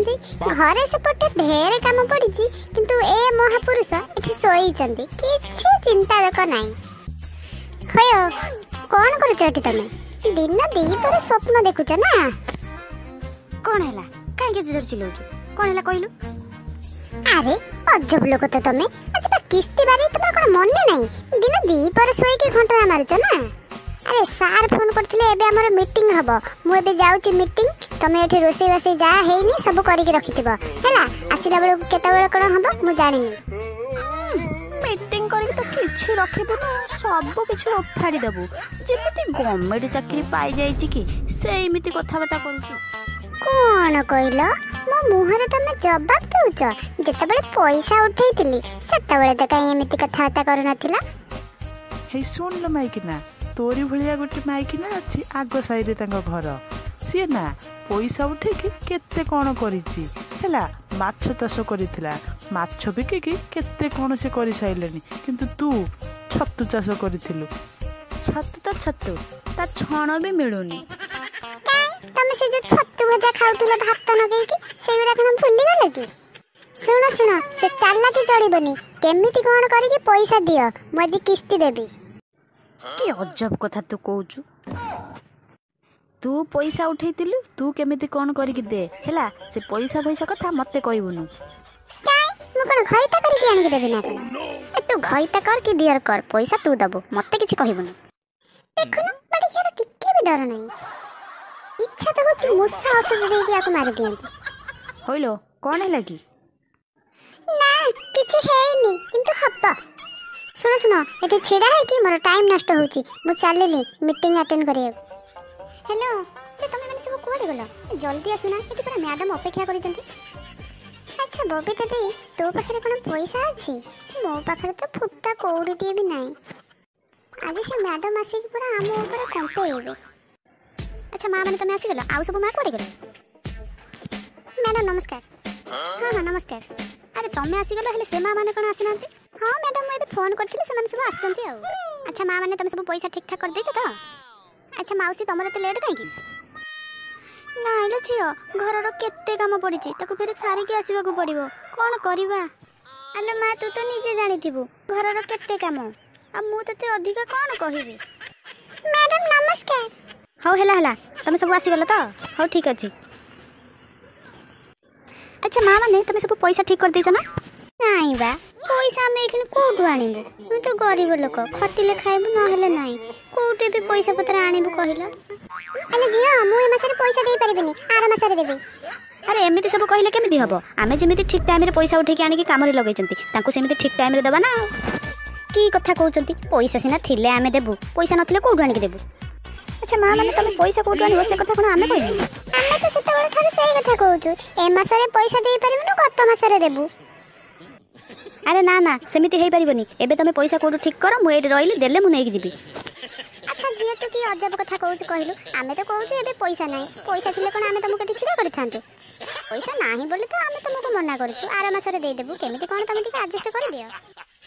जाइछन्ती घरे सेपटे ढेर काम पड़िछि किंतु ए महापुरुष एठी सोइछन्ती किछि चिंता दक नाही। होयो कोन करूछ एठी तमे दिन दी पर स्वप्न देखुछ ना कोन हैला काहे के जोर चिल्लाउछ कोन हैला कहलु। अरे अजब लोक तो तमे अच्छा किस्ती बारे तुमरा कोन मन नाही दिन दी पर सोई के घंटा मारुछ ना। अरे सार फोन करथिले एबे हमर मीटिंग हबो मु एबे जाउची मीटिंग तमे एठी रोसई बसई जा हेइनी सब करि के रखिथिबो हैला आसिला बेले केता बेले कोन हबो मु जानिनी। मीटिंग करि तो किछि रखिबो ना सब किछि ओफाड़ी देबो जेमिति गवर्नमेंट चाकरी पाई जाईची कि सेमिति कथा बता करूछु। कोन कइलो मो मुहरे तमे जवाब देउछ जेते बेले पैसा उठैतिली सेते बेले त काई एमिति कथा बता करू नथिला। हे सुन लो माइकिना तोरी भलिया गोटे माइकिना अछि आगो साइरे तांको घर सी ना पैसा उठेकी केते कोन करिछि हैला माछ चाष करिथिला माछ बिकिकी केते कोन से करि साइलेनी किंतु तू छत्तु चाष करिथिलु। छत्तु तो छत्तु ता छण भी मिलुनी काई तमे से जे छत्तु भजा खाउतिलो भात नगेई कि सेउरा कोन भूली गेले कि। सुनो सुनो से चालला कि चढ़िबनी केमिति कोन करी कि पैसा दियो मु आज किस्ती देबी। कि अजब कथा तू कहूचु तू पैसा उठैतिलु तू केमिति कोन करी कि दे हैला से पैसा पैसा कथा मते कहबुनु। काई मु कोन घइता करी कि आनी के देबी ना कोन ए तू घइता कर कि दियर कर पैसा तू दबो मते किछि कहबुनु। देखुनु बड़ी खेर टिके भी डर नहीं इच्छा तो होची मुसा औषध दे के आको मार दियंती। होइलो कोन हैला कि ना किछि हेइनी किंतु हब्बा। सुनो सुनो एठी छिड़ा है कि मोर टाइम नष्ट होची मु चलली मीटिंग अटेंड करिए। हेलो ते तमे माने सब कोडे गलो जल्दी आसुना एठी पूरा मैडम अपेक्षा करि जंती। अच्छा बबीता दे तो पाखरे कोन पैसा अछि मो पाखरे तो फुट्टा कौड़ीटी भी नाही आज से मैडम आसी कि पूरा हम ऊपर कंपेइबे। अच्छा मां माने तमे आसी गलो आउ सब मां कोडे गलो। मैडम नमस्कार। हां हां नमस्कार। अरे तमे आसी गलो हेले से मां माने कोन आसी नांती। हाँ मैडम मैं फोन करथिले से माने सब आछंती आ। अच्छा मां माने तमे सब पैसा ठीक ठाक कर देछ त। अच्छा माउसी तमरे ते लेट काई कि नाइ लो छियो घर रो केते काम पड़िछि ताको फेर सारी के आसीबा को पड़िबो कोन करबा। अले मां तू तो निजे जानिथिबु घर रो केते काम आ मु तते अधिका कोन कहिबी। मैडम नमस्कार। हो हैला हैला तमे सब आसी गलो त हो ठीक अछि। अच्छा मां माने तमे सब पैसा ठीक कर देछ ना। नाइ बा पैसा हम एखन कोठु आनिबो मु तो गरीब लोक खटिले खाइबु न हेले नाही कोठे भी पैसा पत्र आनिबु कहिला। अले जिया मु ए मासरे पैसा देई परिबिनी आर मासरे देबी। अरे एमिति सब कहिले केमिति हबो आमे जेमिति ठीक टाइम रे पैसा उठे के आनी के काम रे लगैचंती तांको सेमिति ठीक टाइम रे दबा ना। की कथा कहउचंती पैसा सिना थिले आमे देबु पैसा नथिले कोठु आनी के देबु। अच्छा मां माने तमे पैसा कोठु आनी से कथा कोन आमे कहबी। आमे तो सेते बड़ थारे सही कथा कहउचु ए मासरे पैसा देई परिबिनु गत मासरे देबु। अरे ना ना सेमिति हेई परिबनी एबे तमे पैसा कोठु ठीक करो मु एडी रहिली देले मु नेकी जिबी। अच्छा जिया तू की अजब कथा कहउचु कहिलु आमे तो कहउचु एबे पैसा नाही पैसा थिले कोन आमे तमको छिड़ा करथांतु पैसा नाही बोले तो आमे तमको मना करछु आर मासरे देई देबु केमिति कोन तमे ठीक एडजस्ट कर दियो।